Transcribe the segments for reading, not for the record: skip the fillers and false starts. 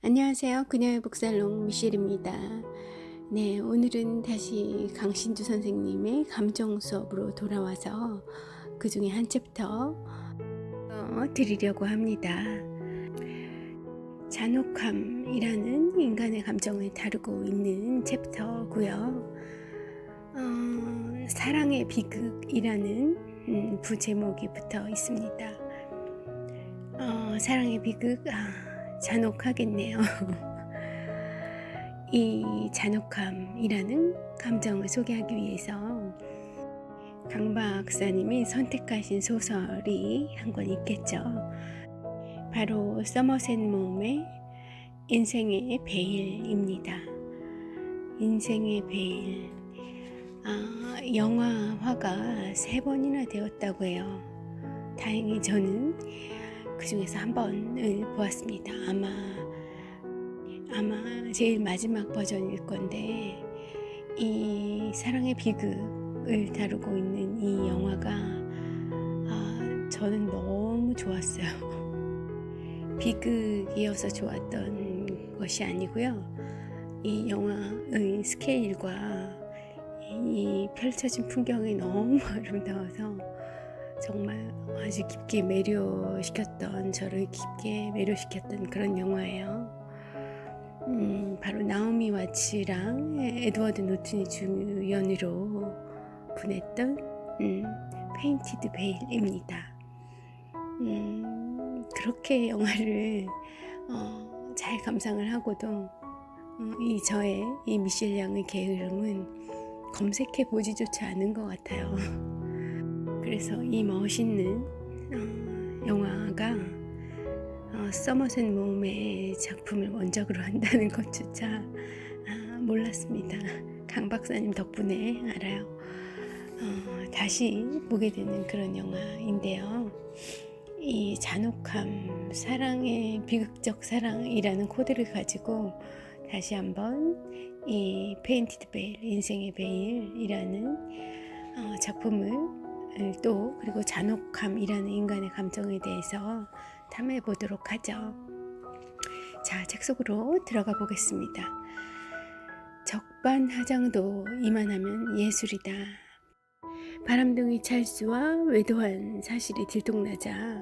안녕하세요. 그녀의 북살롱 미셸입니다. 네, 오늘은 다시 강신주 선생님의 감정 수업으로 돌아와서 그 중에 한 챕터 드리려고 합니다. 잔혹함이라는 인간의 감정을 다루고 있는 챕터고요. 사랑의 비극이라는 부제목이 붙어 있습니다. 사랑의 비극, 잔혹하겠네요. 이 잔혹함이라는 감정을 소개하기 위해서 강 박사님이 선택하신 소설이 한 권 있겠죠. 바로 서머셋 모음의 인생의 베일입니다. 인생의 베일. 영화화가 3번이나 되었다고 해요. 다행히 저는 그 중에서 한 번을 보았습니다. 아마 제일 마지막 버전일 건데, 이 사랑의 비극을 다루고 있는 이 영화가 저는 너무 좋았어요. 비극이어서 좋았던 것이 아니고요. 이 영화의 스케일과 이 펼쳐진 풍경이 너무 아름다워서 정말 아주 깊게 매료시켰던, 저를 깊게 매료시켰던 그런 영화예요. 바로 나오미 와츠랑 에드워드 노튼이 주연으로 분했던 페인티드 베일입니다. 그렇게 영화를 잘 감상을 하고도 저의 이 미셸 양의 게으름은 검색해 보지조차 않은 것 같아요. 그래서 이 멋있는 영화가 서머셋 모음의 작품을 원작으로 한다는 것조차 몰랐습니다. 강 박사님 덕분에 알아요. 다시 보게 되는 그런 영화인데요. 이 잔혹함, 사랑의 비극적 사랑이라는 코드를 가지고 다시 한번 이 페인티드 베일, 인생의 베일이라는 작품을 또, 그리고 잔혹함이라는 인간의 감정에 대해서 탐해 보도록 하죠. 자, 책 속으로 들어가 보겠습니다. 적반하장도 이만하면 예술이다. 바람둥이 찰스와 외도한 사실이 들통나자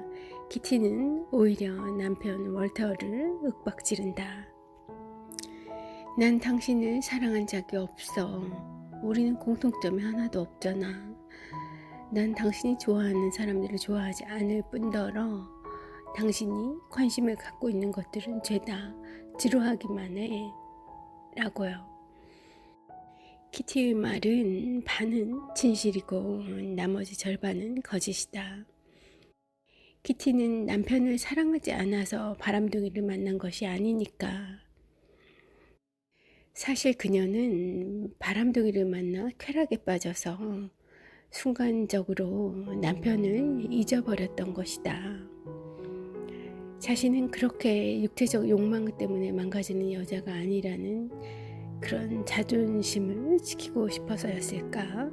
키티는 오히려 남편 월터를 윽박지른다. 난 당신을 사랑한 적이 없어. 우리는 공통점이 하나도 없잖아. 난 당신이 좋아하는 사람들을 좋아하지 않을 뿐더러 당신이 관심을 갖고 있는 것들은 죄다 지루하기만 해 라고요. 키티의 말은 반은 진실이고 나머지 절반은 거짓이다. 키티는 남편을 사랑하지 않아서 바람둥이를 만난 것이 아니니까. 사실 그녀는 바람둥이를 만나 쾌락에 빠져서 순간적으로 남편을 잊어버렸던 것이다. 자신은 그렇게 육체적 욕망 때문에 망가지는 여자가 아니라는 그런 자존심을 지키고 싶어서였을까?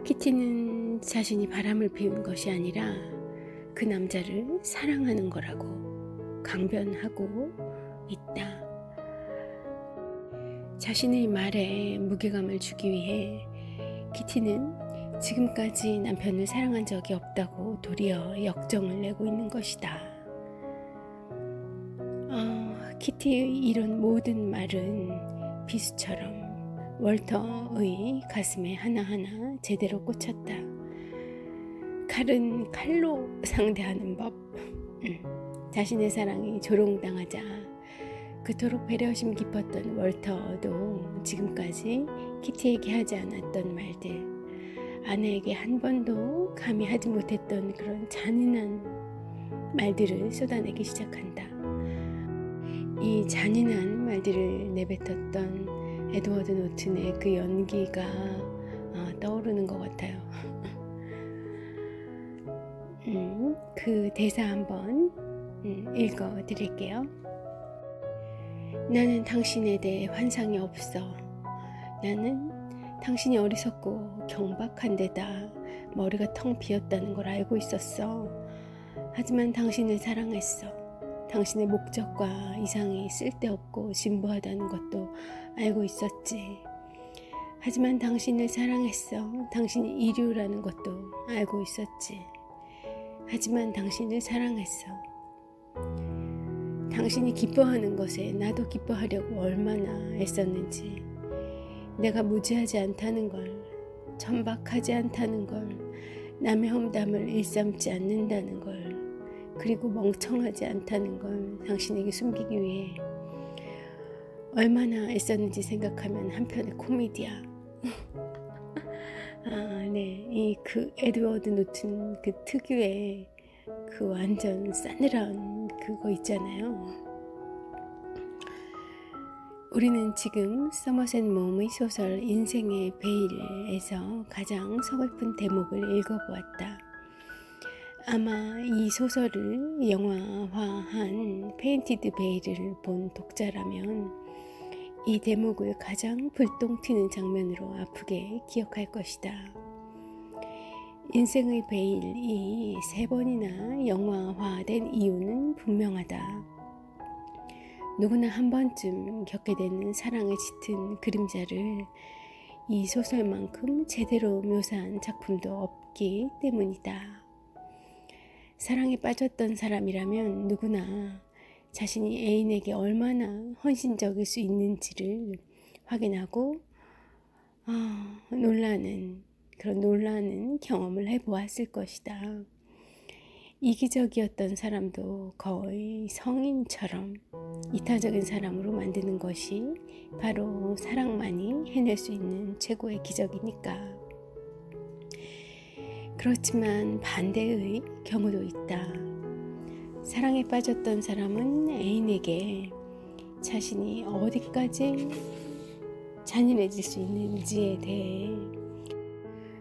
키티는 자신이 바람을 피운 것이 아니라 그 남자를 사랑하는 거라고 강변하고 있다. 자신의 말에 무게감을 주기 위해 키티는 지금까지 남편을 사랑한 적이 없다고 도리어 역정을 내고 있는 것이다. 키티의 이런 모든 말은 비수처럼 월터의 가슴에 하나하나 제대로 꽂혔다. 칼은 칼로 상대하는 법. 자신의 사랑이 조롱당하자 그토록 배려심 깊었던 월터도 지금까지 키티에게 하지 않았던 말들, 아내에게 한 번도 감히 하지 못했던 그런 잔인한 말들을 쏟아내기 시작한다. 이 잔인한 말들을 내뱉었던 에드워드 노튼의 그 연기가 떠오르는 것 같아요. 그 대사 한번 읽어드릴게요. 나는 당신에 대해 환상이 없어. 나는 당신이 어리석고 경박한 데다 머리가 텅 비었다는 걸 알고 있었어. 하지만 당신을 사랑했어. 당신의 목적과 이상이 쓸데없고 진부하다는 것도 알고 있었지. 하지만 당신을 사랑했어. 당신이 이류라는 것도 알고 있었지. 하지만 당신을 사랑했어. 당신이 기뻐하는 것에 나도 기뻐하려고 얼마나 애썼는지, 내가 무지하지 않다는 걸, 천박하지 않다는 걸, 남의 험담을 일삼지 않는다는 걸, 그리고 멍청하지 않다는 걸 당신에게 숨기기 위해 얼마나 애썼는지 생각하면 한편의 코미디야. 네, 그 에드워드 노튼 그 특유의 그 완전 싸늘한 그거 있잖아요. 우리는 지금 서머셋 mom의 소설 인생의 베일에서 가장 서글픈 대목을 읽어보았다. 아마 이 소설을 영화화한 페인티드 베일을 본 독자라면 이 대목을 가장 불똥 튀는 장면으로 아프게 기억할 것이다. 인생의 베일이 3번이나 영화화된 이유는 분명하다. 누구나 한 번쯤 겪게 되는 사랑에 짙은 그림자를 이 소설만큼 제대로 묘사한 작품도 없기 때문이다. 사랑에 빠졌던 사람이라면 누구나 자신이 애인에게 얼마나 헌신적일 수 있는지를 확인하고 놀라는 경험을 해보았을 것이다. 이기적이었던 사람도 거의 성인처럼 이타적인 사람으로 만드는 것이 바로 사랑만이 해낼 수 있는 최고의 기적이니까. 그렇지만 반대의 경우도 있다. 사랑에 빠졌던 사람은 애인에게 자신이 어디까지 잔인해질 수 있는지에 대해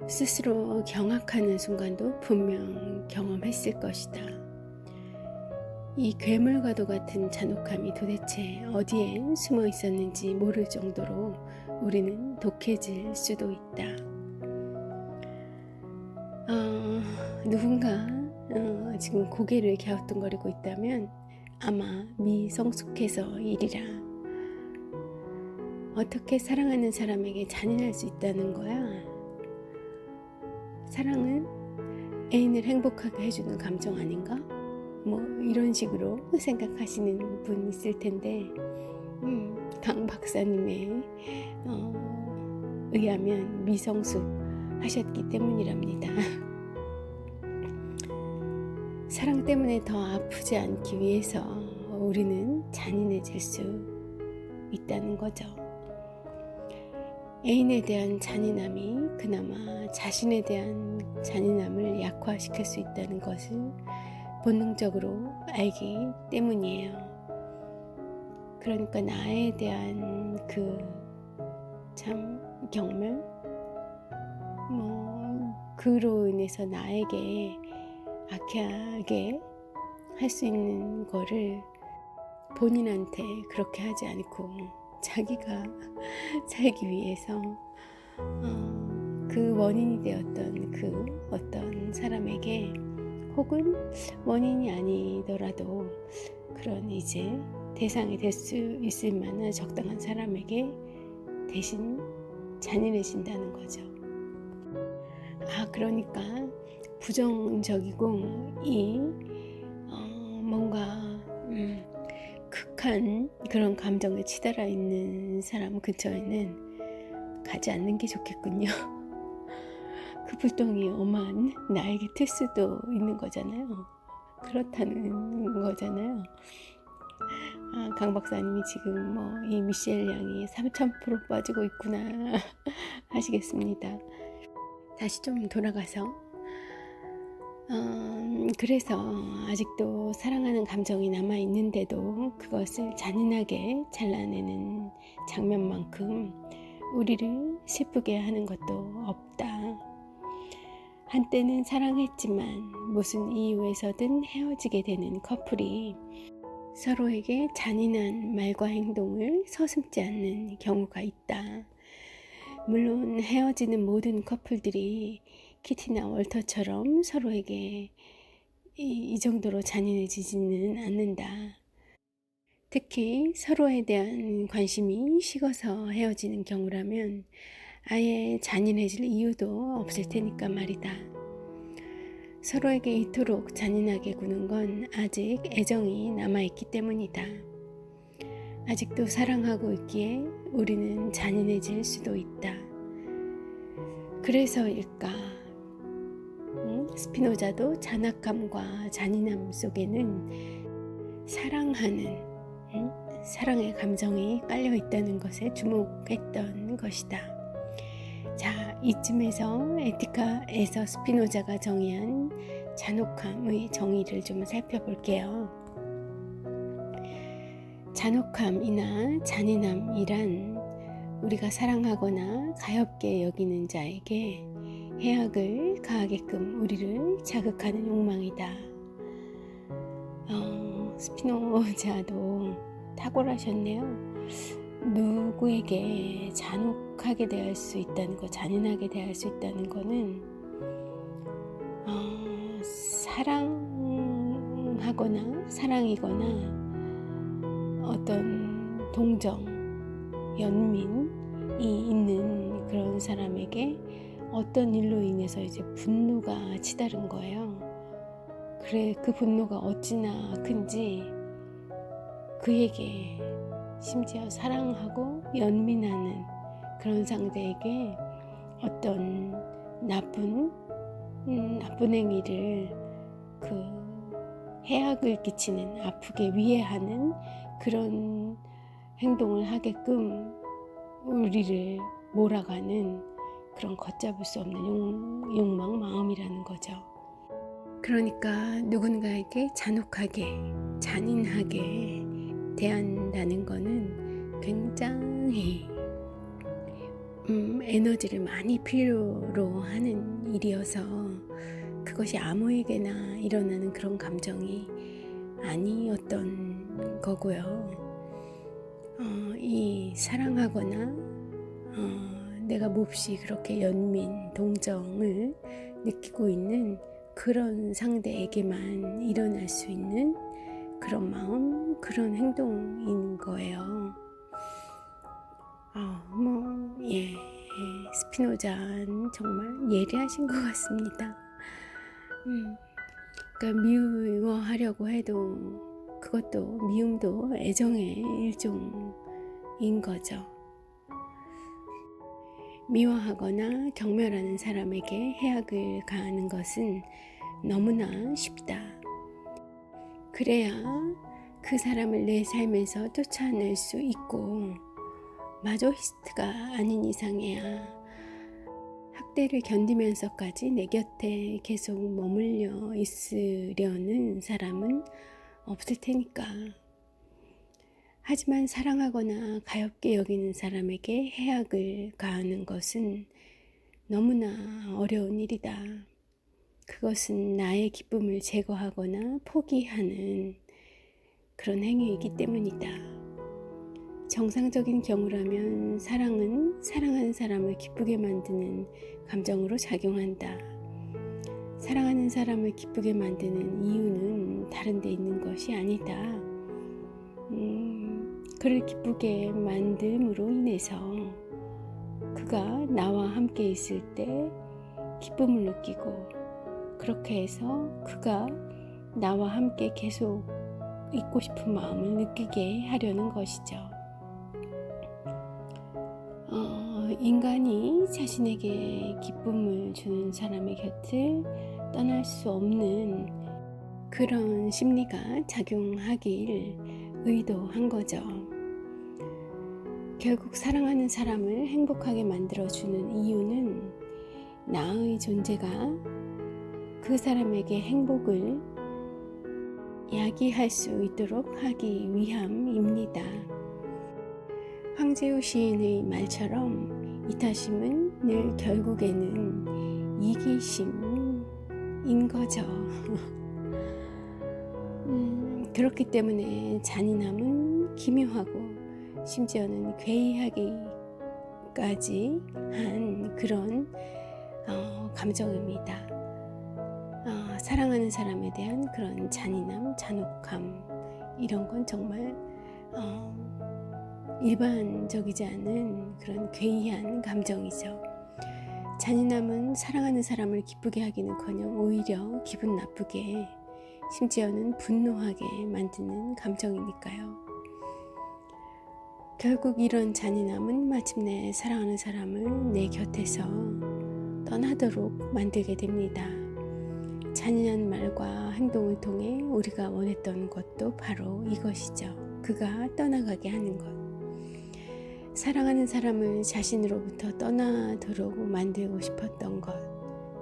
스스로 경악하는 순간도 분명 경험했을 것이다. 이 괴물과도 같은 잔혹함이 도대체 어디에 숨어 있었는지 모를 정도로 우리는 독해질 수도 있다. 누군가 지금 고개를 갸우뚱거리고 있다면 아마 미성숙해서이리라. 어떻게 사랑하는 사람에게 잔인할 수 있다는 거야? 사랑은 애인을 행복하게 해주는 감정 아닌가? 이런 식으로 생각하시는 분 있을 텐데 강 박사님의 의하면 미성숙 하셨기 때문이랍니다. 사랑 때문에 더 아프지 않기 위해서 우리는 잔인해질 수 있다는 거죠. 애인에 대한 잔인함이 그나마 자신에 대한 잔인함을 약화시킬 수 있다는 것을 본능적으로 알기 때문이에요. 그러니까 나에 대한 그 참 경멸? 그로 인해서 나에게 악하게 할 수 있는 거를 본인한테 그렇게 하지 않고 자기가 살기 위해서 그 원인이 되었던 그 어떤 사람에게, 혹은 원인이 아니더라도 그런 이제 대상이 될 수 있을 만한 적당한 사람에게 대신 잔인해진다는 거죠. 그러니까 부정적이고 뭔가 극한 그런 감정에 치달아 있는 사람 근처에는 가지 않는 게 좋겠군요. 그 불똥이 엄한 나에게 튈 수도 있는 거잖아요. 그렇다는 거잖아요. 강 박사님이 지금 이 미셸 양이 3000% 빠지고 있구나 하시겠습니다. 다시 좀 돌아가서 그래서 아직도 사랑하는 감정이 남아있는데도 그것을 잔인하게 잘라내는 장면만큼 우리를 슬프게 하는 것도 없다. 한때는 사랑했지만 무슨 이유에서든 헤어지게 되는 커플이 서로에게 잔인한 말과 행동을 서슴지 않는 경우가 있다. 물론 헤어지는 모든 커플들이 키티나 월터처럼 서로에게 이 정도로 잔인해지지는 않는다. 특히 서로에 대한 관심이 식어서 헤어지는 경우라면 아예 잔인해질 이유도 없을 테니까 말이다. 서로에게 이토록 잔인하게 구는 건 아직 애정이 남아있기 때문이다. 아직도 사랑하고 있기에 우리는 잔인해질 수도 있다. 그래서일까? 스피노자도 잔악함과 잔인함 속에는 사랑의 감정이 깔려 있다는 것에 주목했던 것이다. 자, 이쯤에서 에티카에서 스피노자가 정의한 잔혹함의 정의를 좀 살펴볼게요. 잔혹함이나 잔인함이란 우리가 사랑하거나 가엾게 여기는 자에게 해악을 가하게끔 우리를 자극하는 욕망이다. 스피노자도 탁월하셨네요. 누구에게 잔혹하게 대할 수 있다는 것, 잔인하게 대할 수 있다는 것은 사랑하거나 사랑이거나 어떤 동정, 연민이 있는 그런 사람에게 어떤 일로 인해서 이제 분노가 치달은 거예요. 그래, 그 분노가 어찌나 큰지 그에게 심지어 사랑하고 연민하는 그런 상대에게 어떤 나쁜 행위를 해악을 끼치는, 아프게 위해하는 그런 행동을 하게끔 우리를 몰아가는 그런 걷잡을 수 없는 욕망, 마음이라는 거죠. 그러니까 누군가에게 잔혹하게, 잔인하게 대한다는 거는 굉장히 에너지를 많이 필요로 하는 일이어서 그것이 아무에게나 일어나는 그런 감정이 아니었던 거고요. 이 사랑하거나 내가 몹시 그렇게 연민, 동정을 느끼고 있는 그런 상대에게만 일어날 수 있는 그런 마음, 그런 행동인 거예요. 스피노자는 정말 예리하신 것 같습니다. 그러니까 미워하려고 해도 그것도 미움도 애정의 일종인 거죠. 미워하거나 경멸하는 사람에게 해악을 가하는 것은 너무나 쉽다. 그래야 그 사람을 내 삶에서 쫓아낼 수 있고, 마조히스트가 아닌 이상에야 학대를 견디면서까지 내 곁에 계속 머물러 있으려는 사람은 없을 테니까. 하지만 사랑하거나 가엾게 여기는 사람에게 해악을 가하는 것은 너무나 어려운 일이다. 그것은 나의 기쁨을 제거하거나 포기하는 그런 행위이기 때문이다. 정상적인 경우라면 사랑은 사랑하는 사람을 기쁘게 만드는 감정으로 작용한다. 사랑하는 사람을 기쁘게 만드는 이유는 다른 데 있는 것이 아니다. 그를 기쁘게 만듦으로 인해서 그가 나와 함께 있을 때 기쁨을 느끼고, 그렇게 해서 그가 나와 함께 계속 있고 싶은 마음을 느끼게 하려는 것이죠. 인간이 자신에게 기쁨을 주는 사람의 곁을 떠날 수 없는 그런 심리가 작용하길 의도한 거죠. 결국 사랑하는 사람을 행복하게 만들어주는 이유는 나의 존재가 그 사람에게 행복을 야기할 수 있도록 하기 위함입니다. 황재우 시인의 말처럼 이타심은 늘 결국에는 이기심인 거죠. 그렇기 때문에 잔인함은 기묘하고 심지어는 괴이하기까지 한 그런 감정입니다. 사랑하는 사람에 대한 그런 잔인함, 잔혹함, 이런 건 정말 일반적이지 않은 그런 괴이한 감정이죠. 잔인함은 사랑하는 사람을 기쁘게 하기는커녕 오히려 기분 나쁘게, 심지어는 분노하게 만드는 감정이니까요. 결국 이런 잔인함은 마침내 사랑하는 사람을 내 곁에서 떠나도록 만들게 됩니다. 잔인한 말과 행동을 통해 우리가 원했던 것도 바로 이것이죠. 그가 떠나가게 하는 것. 사랑하는 사람을 자신으로부터 떠나도록 만들고 싶었던 것.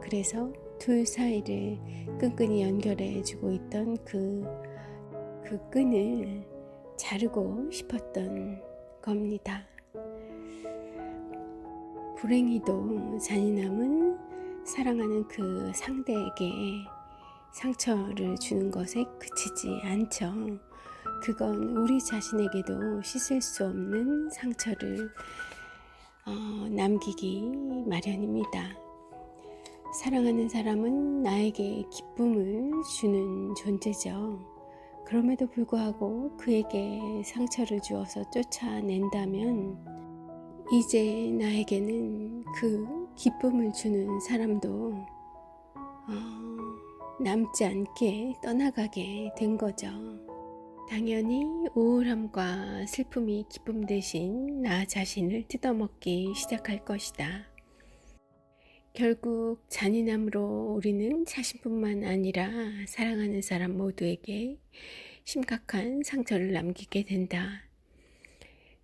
그래서 둘 사이를 끈끈이 연결해 주고 있던 그 끈을 자르고 싶었던 겁니다. 불행히도 잔인함은 사랑하는 그 상대에게 상처를 주는 것에 그치지 않죠. 그건 우리 자신에게도 씻을 수 없는 상처를 남기기 마련입니다. 사랑하는 사람은 나에게 기쁨을 주는 존재죠. 그럼에도 불구하고 그에게 상처를 주어서 쫓아낸다면 이제 나에게는 그 기쁨을 주는 사람도 남지 않게 떠나가게 된 거죠. 당연히 우울함과 슬픔이 기쁨 대신 나 자신을 뜯어먹기 시작할 것이다. 결국 잔인함으로 우리는 자신뿐만 아니라 사랑하는 사람 모두에게 심각한 상처를 남기게 된다.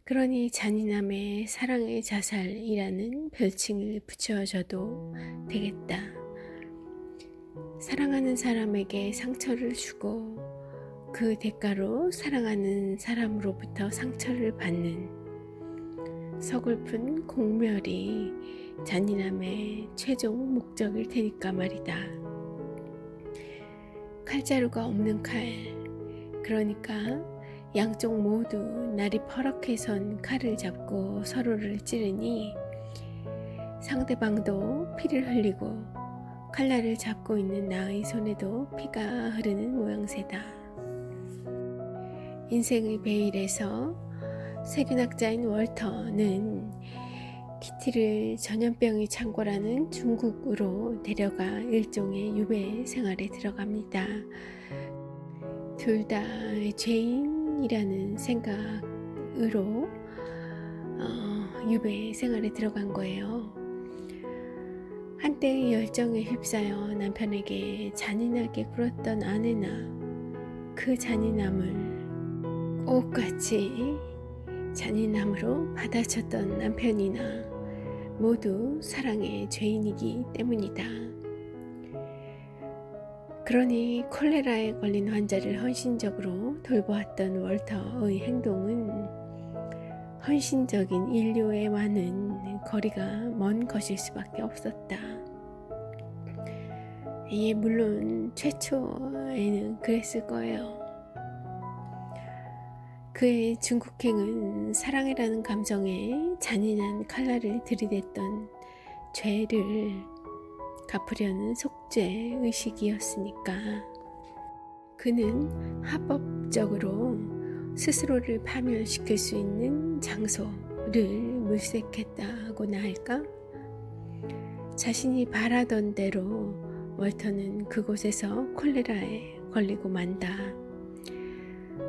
그러니 잔인함에 사랑의 자살이라는 별칭을 붙여줘도 되겠다. 사랑하는 사람에게 상처를 주고 그 대가로 사랑하는 사람으로부터 상처를 받는 서글픈 공멸이 잔인함의 최종 목적일 테니까 말이다. 칼자루가 없는 칼, 그러니까 양쪽 모두 날이 퍼렇게 선 칼을 잡고 서로를 찌르니 상대방도 피를 흘리고 칼날을 잡고 있는 나의 손에도 피가 흐르는 모양새다. 인생의 베일에서 세균학자인 월터는 키티를 전염병이 창궐하는 중국으로 데려가 일종의 유배 생활에 들어갑니다. 둘 다 죄인이라는 생각으로 유배 생활에 들어간 거예요. 한때 열정에 휩싸여 남편에게 잔인하게 굴었던 아내나 그 잔인함을 똑같이 잔인함으로 받아쳤던 남편이나 모두 사랑의 죄인이기 때문이다. 그러니 콜레라에 걸린 환자를 헌신적으로 돌보았던 월터의 행동은 헌신적인 인류애와는 거리가 먼 것일 수밖에 없었다. 물론 최초에는 그랬을 거예요. 그의 중국행은 사랑이라는 감정에 잔인한 칼날을 들이댔던 죄를 갚으려는 속죄의식이었으니까 그는 합법적으로 스스로를 파멸시킬 수 있는 장소를 물색했다고나 할까? 자신이 바라던 대로 월터는 그곳에서 콜레라에 걸리고 만다.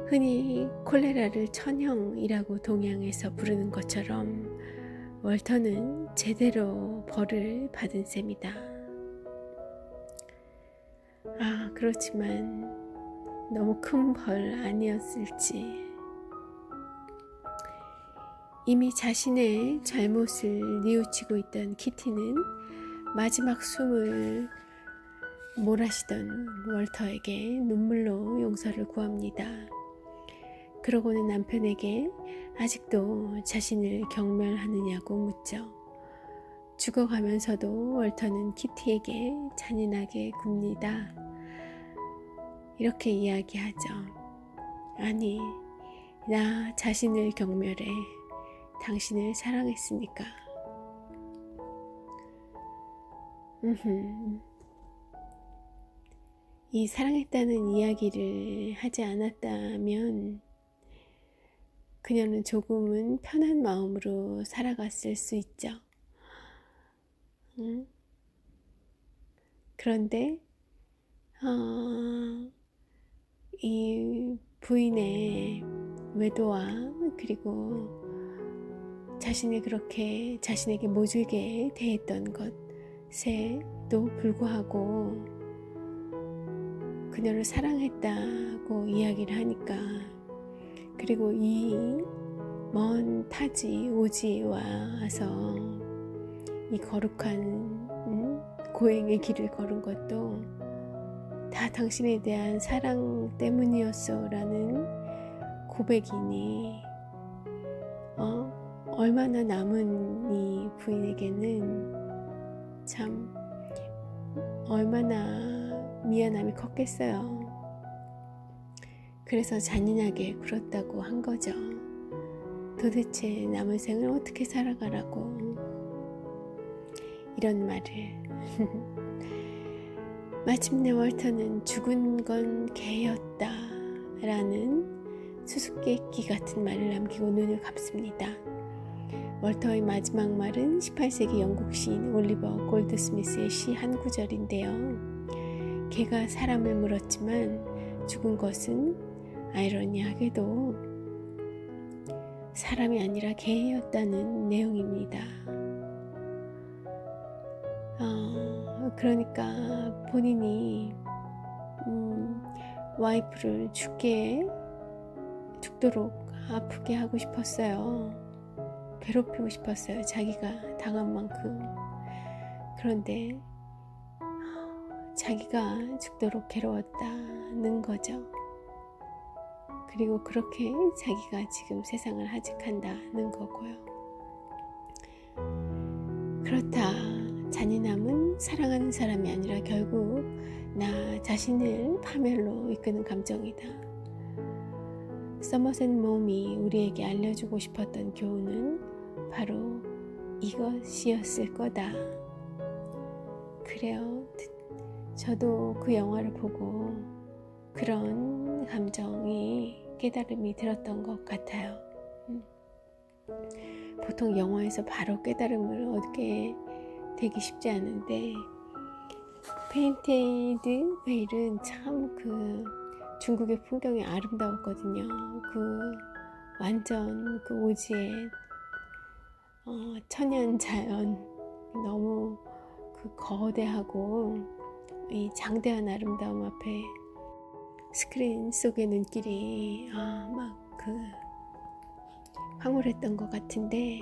흔히 콜레라를 천형이라고 동양에서 부르는 것처럼 월터는 제대로 벌을 받은 셈이다. 그렇지만 너무 큰 벌 아니었을지. 이미 자신의 잘못을 뉘우치고 있던 키티는 마지막 숨을 몰아쉬던 월터에게 눈물로 용서를 구합니다. 그러고는 남편에게 아직도 자신을 경멸하느냐고 묻죠. 죽어가면서도 월터는 키티에게 잔인하게 굽니다. 이렇게 이야기하죠. 아니, 나 자신을 경멸해. 당신을 사랑했으니까. 이 사랑했다는 이야기를 하지 않았다면 그녀는 조금은 편한 마음으로 살아갔을 수 있죠. 그런데 이 부인의 외도와 그리고 자신이 그렇게 자신에게 모질게 대했던 것에도 불구하고 그녀를 사랑했다고 이야기를 하니까, 그리고 이 먼 타지 오지에 와서 이 거룩한 고행의 길을 걸은 것도 다 당신에 대한 사랑 때문이었어 라는 고백이니 얼마나 남은 이 부인에게는 참 얼마나 미안함이 컸겠어요. 그래서 잔인하게 굴었다고 한 거죠. 도대체 남은 생을 어떻게 살아가라고 이런 말을. 마침내 월터는 죽은 건 개였다 라는 수수께끼 같은 말을 남기고 눈을 감습니다. 월터의 마지막 말은 18세기 영국 시인 올리버 골드스미스의 시 한 구절인데요. 개가 사람을 물었지만 죽은 것은 아이러니하게도 사람이 아니라 개였다는 내용입니다. 그러니까 본인이 와이프를 죽도록 아프게 하고 싶었어요. 괴롭히고 싶었어요. 자기가 당한 만큼. 그런데 자기가 죽도록 괴로웠다는 거죠. 그리고 그렇게 자기가 지금 세상을 하직한다는 거고요. 그렇다. 잔인함은 사랑하는 사람이 아니라 결국 나 자신을 파멸로 이끄는 감정이다. 서머셋 몬이 우리에게 알려주고 싶었던 교훈은 바로 이것이었을 거다. 그래요. 저도 그 영화를 보고 그런 감정이 깨달음이 들었던 것 같아요. 보통 영화에서 바로 깨달음을 얻게 되기 쉽지 않은데, 페인테이드 베일은 참 그 중국의 풍경이 아름다웠거든요. 그 완전 그 오지의 천연 자연, 너무 그 거대하고 이 장대한 아름다움 앞에 스크린 속의 눈길이 막 그 황홀했던 것 같은데,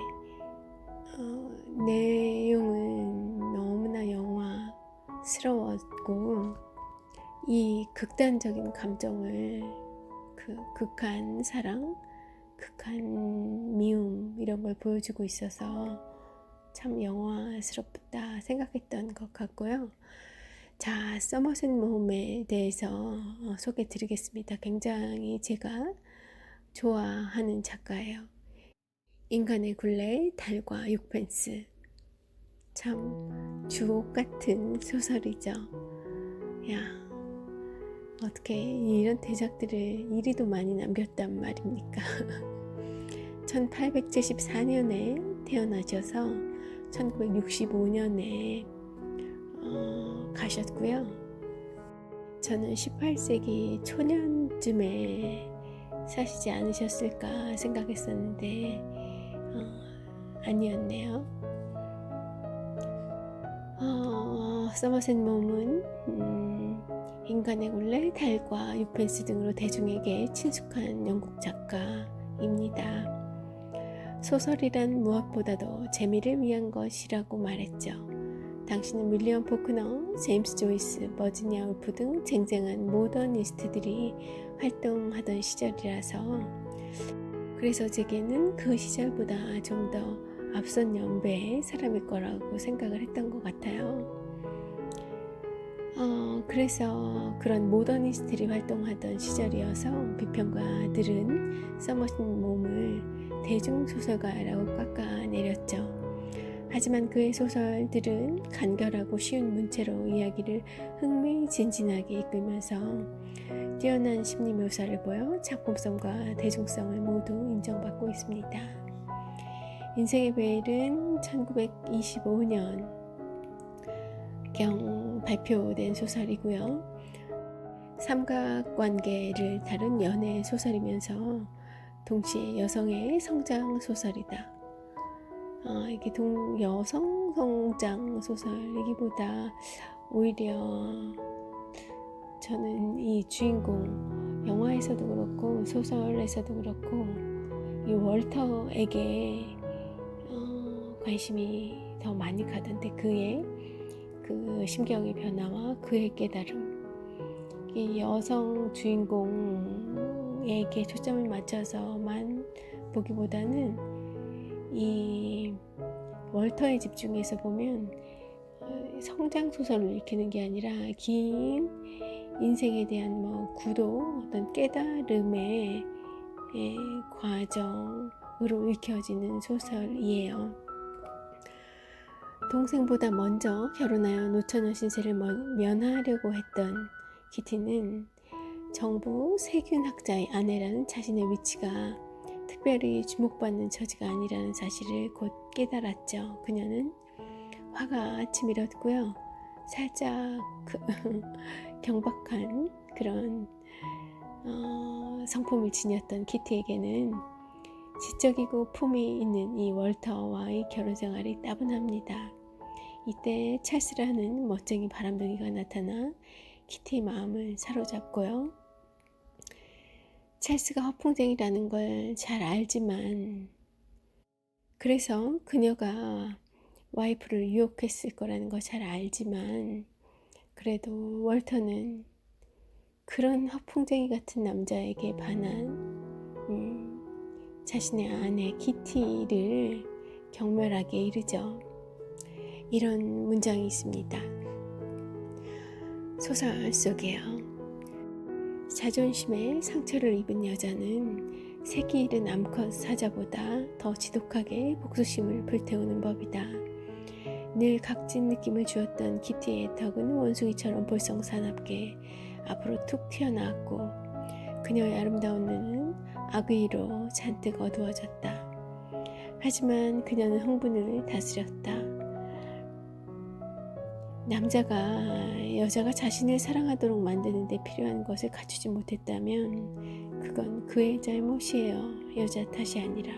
내용은 너무나 영화스러웠고 이 극단적인 감정을, 그 극한 사랑, 극한 미움 이런 걸 보여주고 있어서 참 영화스럽다 생각했던 것 같고요. 자, 서머셋 몬에 대해서 소개해 드리겠습니다. 굉장히 제가 좋아하는 작가예요. 인간의 굴레, 달과 6펜스. 참 주옥 같은 소설이죠. 야, 어떻게 이런 대작들을 이리도 많이 남겼단 말입니까? 1874년에 태어나셔서 1965년에 가셨고요. 저는 18세기 초년쯤에 사시지 않으셨을까 생각했었는데 아니었네요. 서머셋 몬은 인간의 굴레, 달과 6펜스 등으로 대중에게 친숙한 영국 작가입니다. 소설이란 무엇보다도 재미를 위한 것이라고 말했죠. 당시는 윌리엄 포크너, 제임스 조이스, 버지니아 울프 등 쟁쟁한 모더니스트들이 활동하던 시절이라서, 그래서 제게는 그 시절보다 좀 더 앞선 연배의 사람일 거라고 생각을 했던 것 같아요. 그래서 그런 모더니스트들이 활동하던 시절이어서 비평가들은 서머셋 몬을 대중소설가라고 깎아내렸죠. 하지만 그의 소설들은 간결하고 쉬운 문체로 이야기를 흥미진진하게 이끌면서 뛰어난 심리 묘사를 보여 작품성과 대중성을 모두 인정받고 있습니다. 인생의 베일은 1925년경 발표된 소설이고요. 삼각관계를 다룬 연애 소설이면서 동시에 여성의 성장 소설이다. 이게 여성 성장 소설이기보다 오히려 저는 이 주인공, 영화에서도 그렇고 소설에서도 그렇고 이 월터에게 관심이 더 많이 가던데, 그의 그 심경의 변화와 그의 깨달음, 이 여성 주인공에게 초점을 맞춰서만 보기보다는 이 월터에 집중해서 보면 성장 소설을 읽히는 게 아니라 긴 인생에 대한 구도, 어떤 깨달음의 과정으로 읽혀지는 소설이에요. 동생보다 먼저 결혼하여 노처녀 신세를 면하려고 했던 키티는 정부 세균학자의 아내라는 자신의 위치가 특별히 주목받는 처지가 아니라는 사실을 곧 깨달았죠. 그녀는 화가 치밀었고요. 살짝 경박한 그런 성품을 지녔던 키티에게는 지적이고 품이 있는 이 월터와의 결혼 생활이 따분합니다. 이때 찰스라는 멋쟁이 바람둥이가 나타나 키티의 마음을 사로잡고요. 찰스가 허풍쟁이라는 걸 잘 알지만, 그래서 그녀가 와이프를 유혹했을 거라는 걸 잘 알지만, 그래도 월터는 그런 허풍쟁이 같은 남자에게 반한 자신의 아내 키티를 경멸하게 이르죠. 이런 문장이 있습니다. 소설 속에요. 자존심에 상처를 입은 여자는 새끼 잃은 암컷 사자보다 더 지독하게 복수심을 불태우는 법이다. 늘 각진 느낌을 주었던 키티의 턱은 원숭이처럼 볼썽사납게 앞으로 툭 튀어나왔고, 그녀의 아름다운 눈은 악의로 잔뜩 어두워졌다. 하지만 그녀는 흥분을 다스렸다. 남자가 여자가 자신을 사랑하도록 만드는 데 필요한 것을 갖추지 못했다면 그건 그의 잘못이에요. 여자 탓이 아니라.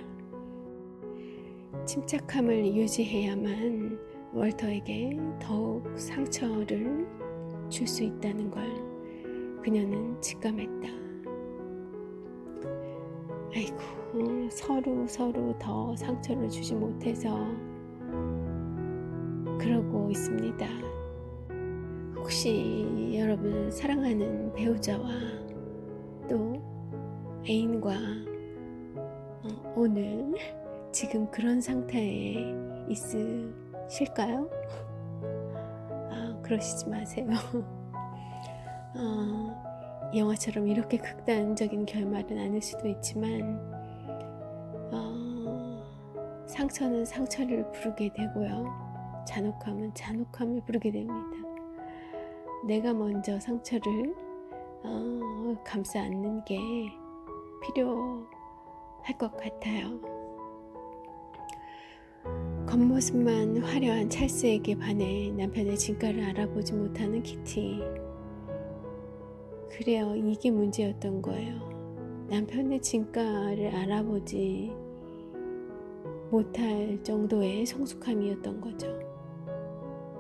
침착함을 유지해야만 월터에게 더욱 상처를 줄 수 있다는 걸 그녀는 직감했다. 아이고, 서로 더 상처를 주지 못해서 그러고 있습니다. 혹시 여러분 사랑하는 배우자와 또 애인과 오늘 지금 그런 상태에 있으실까요? 그러시지 마세요. 영화처럼 이렇게 극단적인 결말은 아닐 수도 있지만 상처는 상처를 부르게 되고요. 잔혹함은 잔혹함을 부르게 됩니다. 내가 먼저 상처를 감싸 안는 게 필요할 것 같아요. 겉모습만 화려한 찰스에게 반해 남편의 진가를 알아보지 못하는 키티. 그래요, 이게 문제였던 거예요. 남편의 진가를 알아보지 못할 정도의 성숙함이었던 거죠.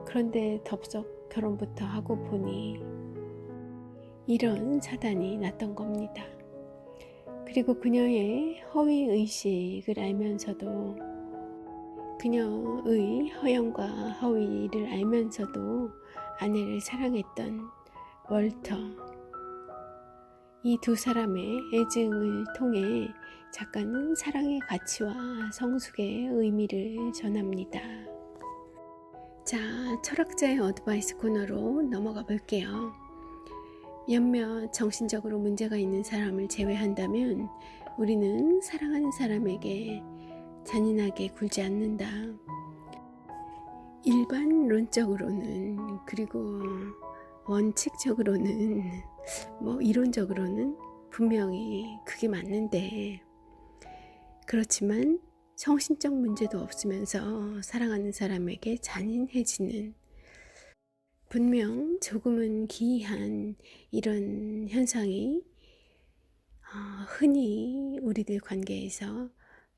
그런데 덥석 결혼부터 하고 보니 이런 사단이 났던 겁니다. 그리고 그녀의 허위의식을 알면서도, 그녀의 허영과 허위를 알면서도 아내를 사랑했던 월터, 이 두 사람의 애증을 통해 작가는 사랑의 가치와 성숙의 의미를 전합니다. 자, 철학자의 어드바이스 코너로 넘어가 볼게요. 몇몇 정신적으로 문제가 있는 사람을 제외한다면 우리는 사랑하는 사람에게 잔인하게 굴지 않는다. 일반론적으로는, 그리고 원칙적으로는, 이론적으로는 분명히 그게 맞는데, 그렇지만 정신적 문제도 없으면서 사랑하는 사람에게 잔인해지는, 분명 조금은 기이한 이런 현상이 흔히 우리들 관계에서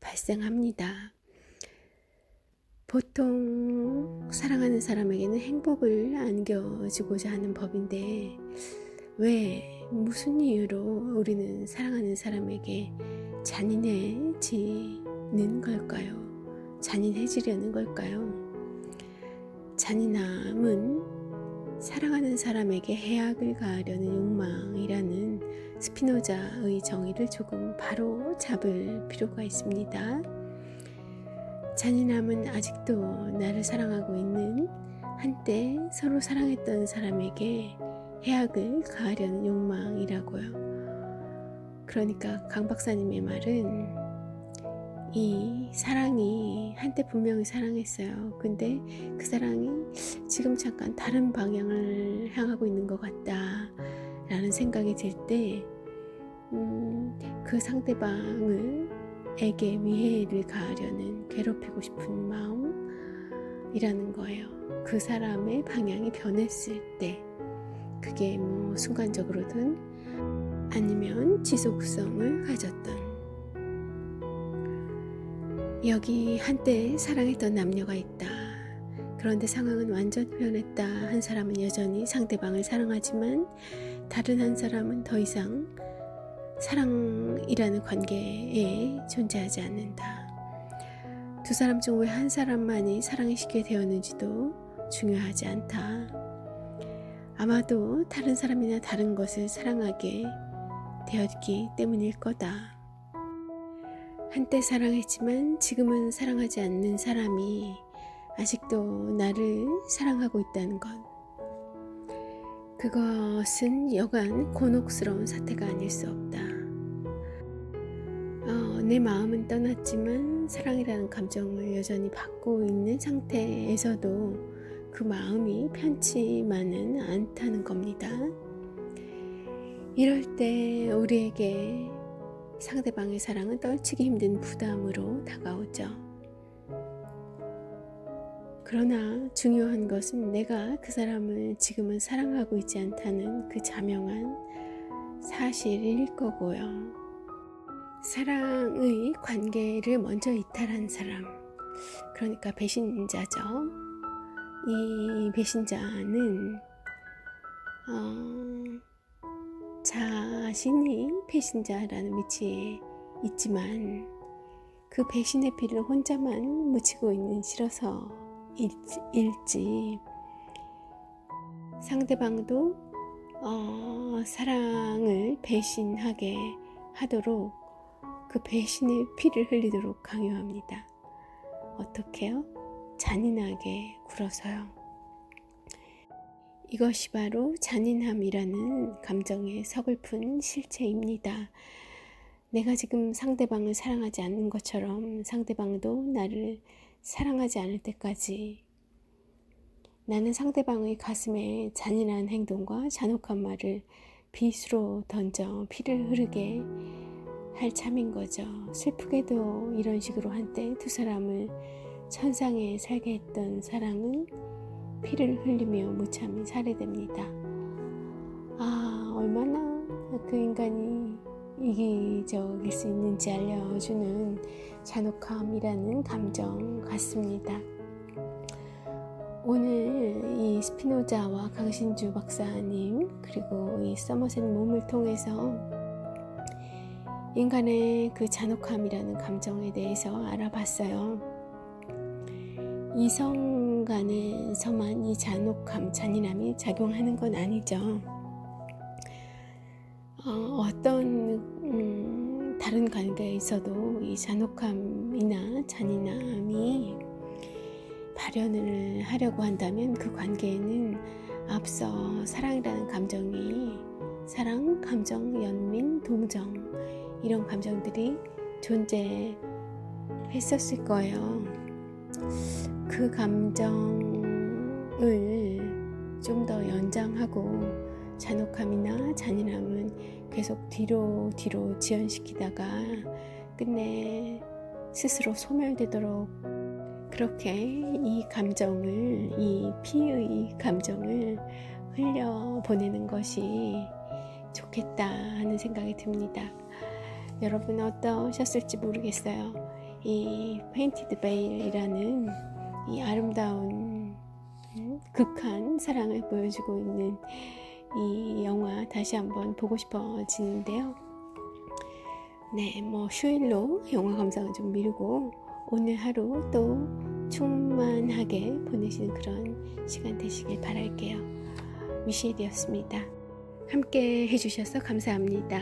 발생합니다. 보통 사랑하는 사람에게는 행복을 안겨주고자 하는 법인데, 왜, 무슨 이유로 우리는 사랑하는 사람에게 잔인해지는 걸까요? 잔인해지려는 걸까요? 잔인함은 사랑하는 사람에게 해악을 가하려는 욕망이라는 스피노자의 정의를 조금 바로 잡을 필요가 있습니다. 잔인함은 아직도 나를 사랑하고 있는, 한때 서로 사랑했던 사람에게 해악을 가하려는 욕망이라고요. 그러니까 강 박사님의 말은, 이 사랑이 한때 분명히 사랑했어요. 근데 그 사랑이 지금 잠깐 다른 방향을 향하고 있는 것 같다 라는 생각이 들 때, 그 상대방에게 위해를 가하려는, 괴롭히고 싶은 마음이라는 거예요. 그 사람의 방향이 변했을 때, 그게 순간적으로든 아니면 지속성을 가졌던, 여기 한때 사랑했던 남녀가 있다. 그런데 상황은 완전 변했다. 한 사람은 여전히 상대방을 사랑하지만 다른 한 사람은 더 이상 사랑이라는 관계에 존재하지 않는다. 두 사람 중 왜 한 사람만이 사랑이 쉽게 되었는지도 중요하지 않다. 아마도 다른 사람이나 다른 것을 사랑하게 되었기 때문일 거다. 한때 사랑했지만 지금은 사랑하지 않는 사람이 아직도 나를 사랑하고 있다는 것, 그것은 여간 곤혹스러운 사태가 아닐 수 없다. 내 마음은 떠났지만 사랑이라는 감정을 여전히 받고 있는 상태에서도 그 마음이 편치만은 않다는 겁니다. 이럴 때 우리에게 상대방의 사랑은 떨치기 힘든 부담으로 다가오죠. 그러나 중요한 것은 내가 그 사람을 지금은 사랑하고 있지 않다는 그 자명한 사실일 거고요. 사랑의 관계를 먼저 이탈한 사람, 그러니까 배신자죠. 이 배신자는 자신이 배신자라는 위치에 있지만 그 배신의 피를 혼자만 묻히고 있는 싫어서일지, 상대방도 사랑을 배신하게 하도록 그 배신의 피를 흘리도록 강요합니다. 어떻게요? 잔인하게 굴어서요. 이것이 바로 잔인함이라는 감정의 서글픈 실체입니다. 내가 지금 상대방을 사랑하지 않는 것처럼 상대방도 나를 사랑하지 않을 때까지 나는 상대방의 가슴에 잔인한 행동과 잔혹한 말을 빗으로 던져 피를 흐르게 할 참인 거죠. 슬프게도 이런 식으로 한때 두 사람을 천상에 살게 했던 사랑은 피를 흘리며 무참히 살해됩니다. 얼마나 그 인간이 이기적일 수 있는지 알려주는 잔혹함이라는 감정 같습니다. 오늘 이 스피노자와 강신주 박사님, 그리고 이 서머셋 몸을 통해서 인간의 그 잔혹함이라는 감정에 대해서 알아봤어요. 이성 간에서만 이 잔혹함, 잔인함이 작용하는 건 아니죠. 어떤 다른 관계에 있어도 이 잔혹함이나 잔인함이 발현을 하려고 한다면 그 관계에는 앞서 사랑이라는 감정이, 사랑, 감정, 연민, 동정, 이런 감정들이 존재했었을 거예요. 그 감정을 좀 더 연장하고 잔혹함이나 잔인함은 계속 뒤로 지연시키다가 끝내 스스로 소멸되도록 그렇게 이 감정을, 이 피의 감정을 흘려보내는 것이 좋겠다 하는 생각이 듭니다. 여러분 어떠셨을지 모르겠어요. 이 페인티드 베일이라는 이 아름다운 극한 사랑을 보여주고 있는 이 영화 다시 한번 보고 싶어지는데요. 네, 뭐 휴일로 영화 감상을 좀 미루고 오늘 하루 또 충만하게 보내시는 그런 시간 되시길 바랄게요. 미셸이었습니다. 함께 해주셔서 감사합니다.